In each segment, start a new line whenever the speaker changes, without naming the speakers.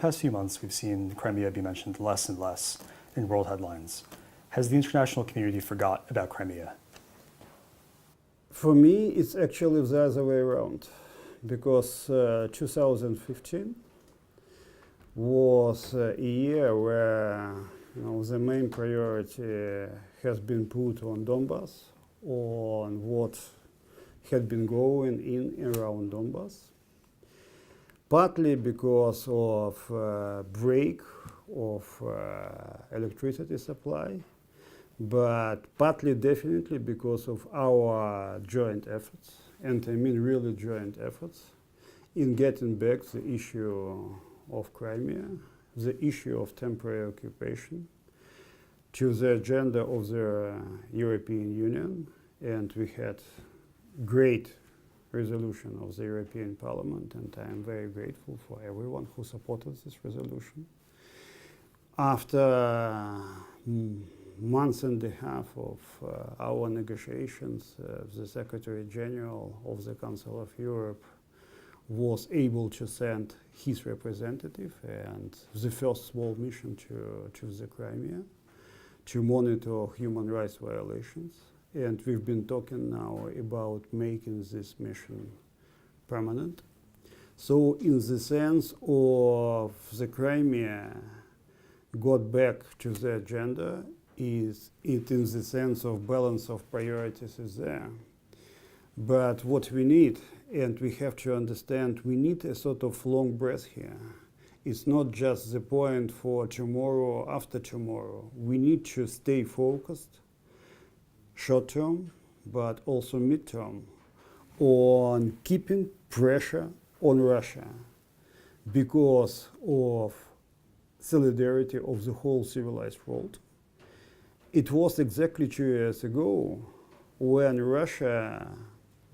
past few months, we've seen Crimea be mentioned less and less in world headlines. Has the international community forgot about Crimea?
For me, it's actually the other way around, because 2015 was a year where the main priority has been put on Donbass, on what had been going in and around Donbass, partly because of break of electricity supply, but partly definitely because of our joint efforts, and I mean really joint efforts, in getting back the issue of Crimea, the issue of temporary occupation, to the agenda of the European Union, and we had great resolution of the European Parliament, and I am very grateful for everyone who supported this resolution. After months and a half of our negotiations, the Secretary General of the Council of Europe was able to send his representative and the first small mission to the Crimea to monitor human rights violations. And we've been talking now about making this mission permanent. So in the sense of the Crimea got back to the agenda, is it in the sense of balance of priorities is there. But what we need, and we have to understand, we need a sort of long breath here. It's not just the point for tomorrow or after tomorrow. We need to stay focused, short term, but also midterm, on keeping pressure on Russia because of solidarity of the whole civilized world. It was exactly 2 years ago when Russia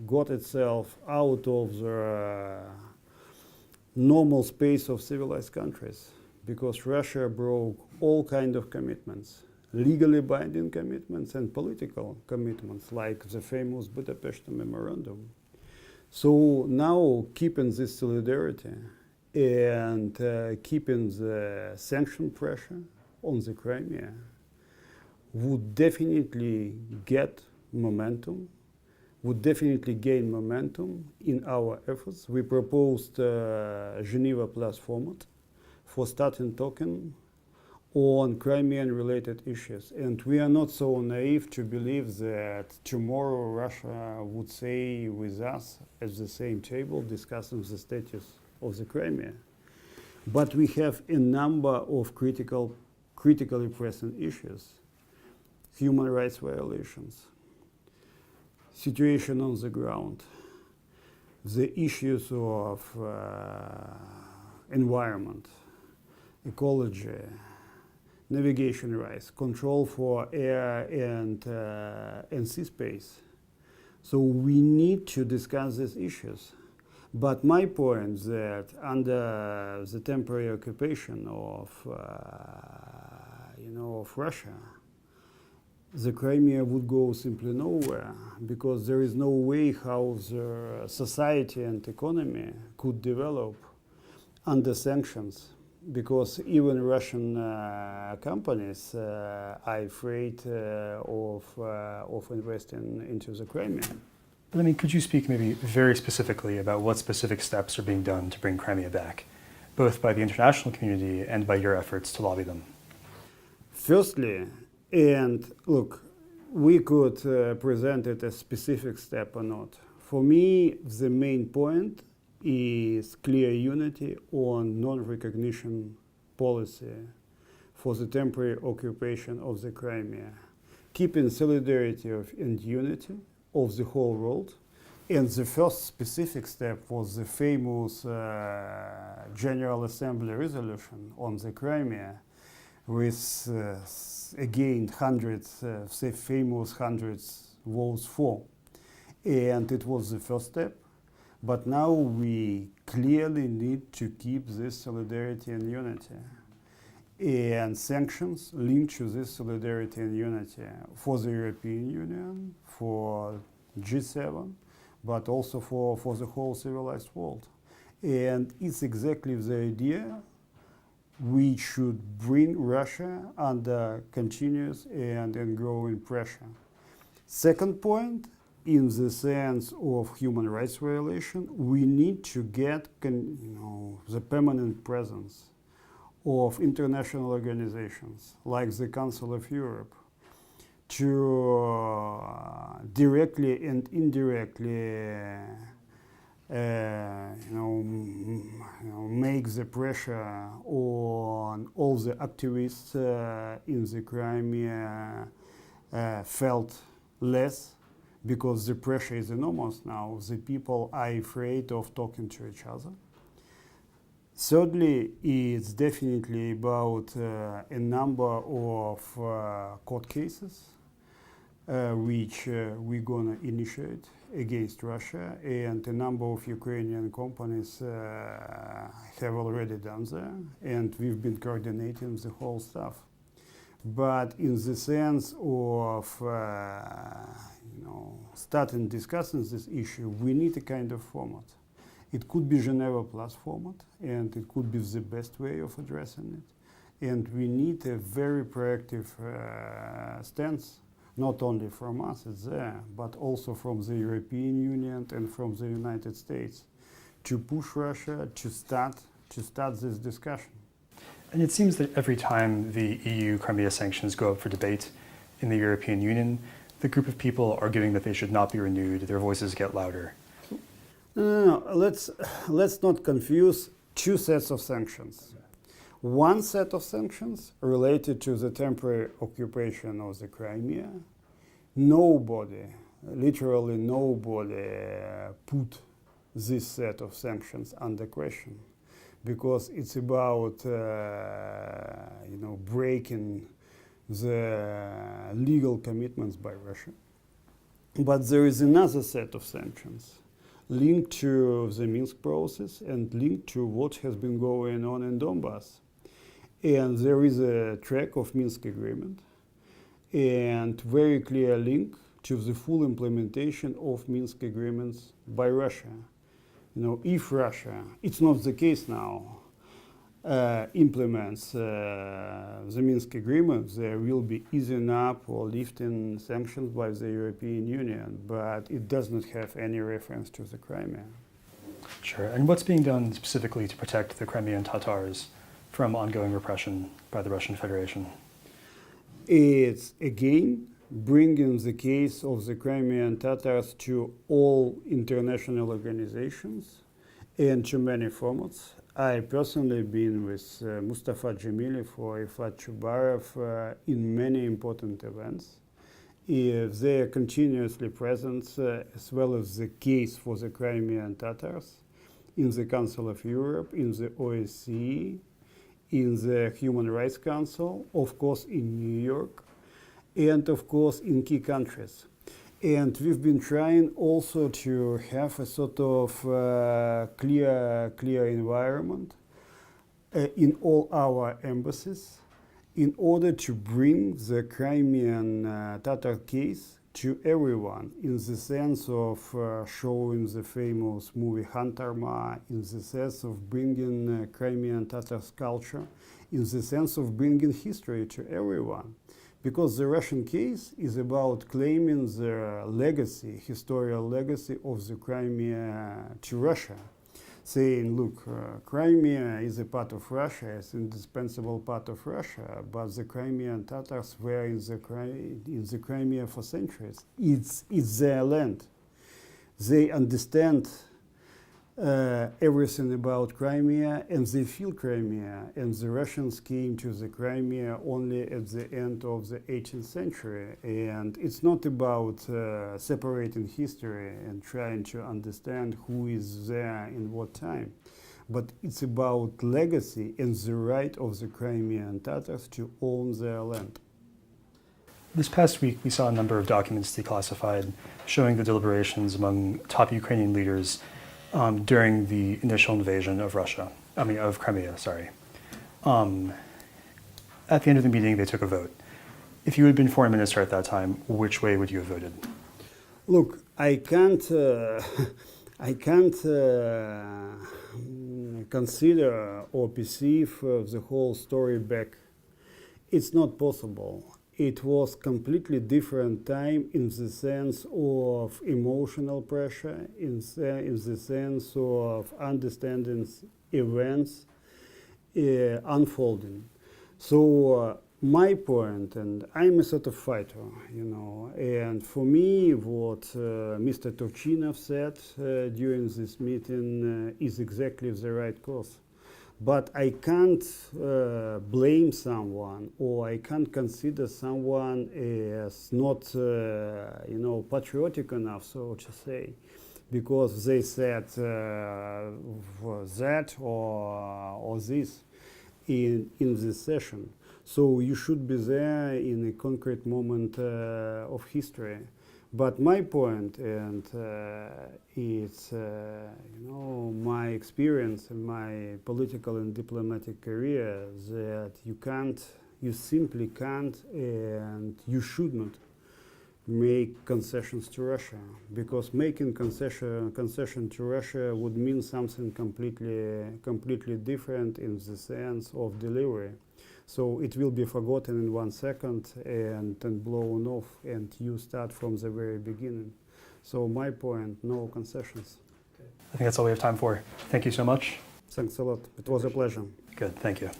got itself out of the normal space of civilized countries, because Russia broke all kinds of commitments, legally binding commitments and political commitments, like the famous Budapest Memorandum. So now keeping this solidarity and keeping the sanction pressure on the Crimea would definitely get momentum, would definitely gain momentum in our efforts. We proposed Geneva Plus format for starting talking on Crimean-related issues. And we are not so naive to believe that tomorrow Russia would say with us at the same table discussing the status of the Crimea. But we have a number of critically pressing issues: human rights violations, situation on the ground, the issues of environment, ecology, navigation rights, control for air and sea space. So we need to discuss these issues. But my point is that under the temporary occupation of Russia, the Crimea would go simply nowhere, because there is no way how the society and economy could develop under sanctions, because even Russian companies are afraid of investing into the Crimea.
I mean, could you speak maybe very specifically about what specific steps are being done to bring Crimea back, both by the international community and by your efforts to lobby them?
Firstly, and look, we could present it as specific step or not. For me, the main point is clear unity on non-recognition policy for the temporary occupation of the Crimea, keeping solidarity and unity of the whole world. And the first specific step was the famous General Assembly resolution on the Crimea, with again hundreds, the famous hundreds votes for. And it was the first step. But now we clearly need to keep this solidarity and unity. And sanctions linked to this solidarity and unity for the European Union, for G7, but also for the whole civilized world. And it's exactly the idea which should bring Russia under continuous and growing pressure. Second point, in the sense of human rights violation, we need to get the permanent presence of international organizations like the Council of Europe to directly and indirectly make the pressure on all the activists in the Crimea felt less, because the pressure is enormous now. The people are afraid of talking to each other. Thirdly, it's definitely about a number of court cases which we're going to initiate against Russia, and a number of Ukrainian companies have already done that, and we've been coordinating the whole stuff. But in the sense of starting discussing this issue, we need a kind of format. It could be Geneva Plus format, and it could be the best way of addressing it. And we need a very proactive stance, not only from us, it's there, but also from the European Union and from the United States, to push Russia to start this discussion.
And it seems that every time the EU Crimea sanctions go up for debate in the European Union, the group of people arguing that they should not be renewed, their voices get louder.
No. Let's not confuse two sets of sanctions. One set of sanctions related to the temporary occupation of the Crimea. Nobody, literally nobody, put this set of sanctions under question, because it's about breaking the legal commitments by Russia. But there is another set of sanctions linked to the Minsk process and linked to what has been going on in Donbass. And there is a track of Minsk agreement and very clear link to the full implementation of Minsk agreements by Russia. If Russia, it's not the case now, implements the Minsk agreement, there will be easing up or lifting sanctions by the European Union, but it does not have any reference to the Crimea.
Sure. And what's being done specifically to protect the Crimean Tatars from ongoing repression by the Russian Federation?
It's, again, bringing the case of the Crimean Tatars to all international organizations and to many formats. I personally been with Mustafa Jamili for Ifat Chubayev in many important events. They are continuously present, as well as the case for the Crimean Tatars, in the Council of Europe, in the OSCE, in the Human Rights Council, of course in New York, and of course in key countries. And we've been trying also to have a sort of clear environment in all our embassies in order to bring the Crimean Tatar case to everyone, in the sense of showing the famous movie Hantarma, in the sense of bringing Crimean Tatars culture, in the sense of bringing history to everyone. Because the Russian case is about claiming the legacy, historical legacy of the Crimea to Russia, saying, look, Crimea is a part of Russia, it's an indispensable part of Russia, but the Crimean Tatars were in the Crimea for centuries. It's their land. They understand everything about Crimea, and they feel Crimea, and the Russians came to the Crimea only at the end of the 18th century, and it's not about separating history and trying to understand who is there in what time, but it's about legacy and the right of the Crimean Tatars to own their land.
This past week, we saw a number of documents declassified showing the deliberations among top Ukrainian leaders during the initial invasion of Crimea, sorry. At the end of the meeting, they took a vote. If you had been foreign minister at that time, which way would you have voted?
Look, I can't consider or perceive the whole story back. It's not possible. It was completely different time in the sense of emotional pressure, in the sense of understanding events unfolding. So my point, and I'm a sort of fighter, you know, and for me what Mr. Turchinov said during this meeting is exactly the right course. But I can't blame someone, or I can't consider someone as not, you know, patriotic enough, so to say, because they said that or this in this session. So you should be there in a concrete moment of history. But my point, and it's you know, my experience in my political and diplomatic career, that you simply can't, and you should not make concessions to Russia, because making concession to Russia would mean something completely different in the sense of delivery. So it will be forgotten in 1 second and blown off, and you start from the very beginning. So my point, no concessions.
I think that's all we have time for. Thank you so much.
Thanks a lot. It was a pleasure.
Good, thank you.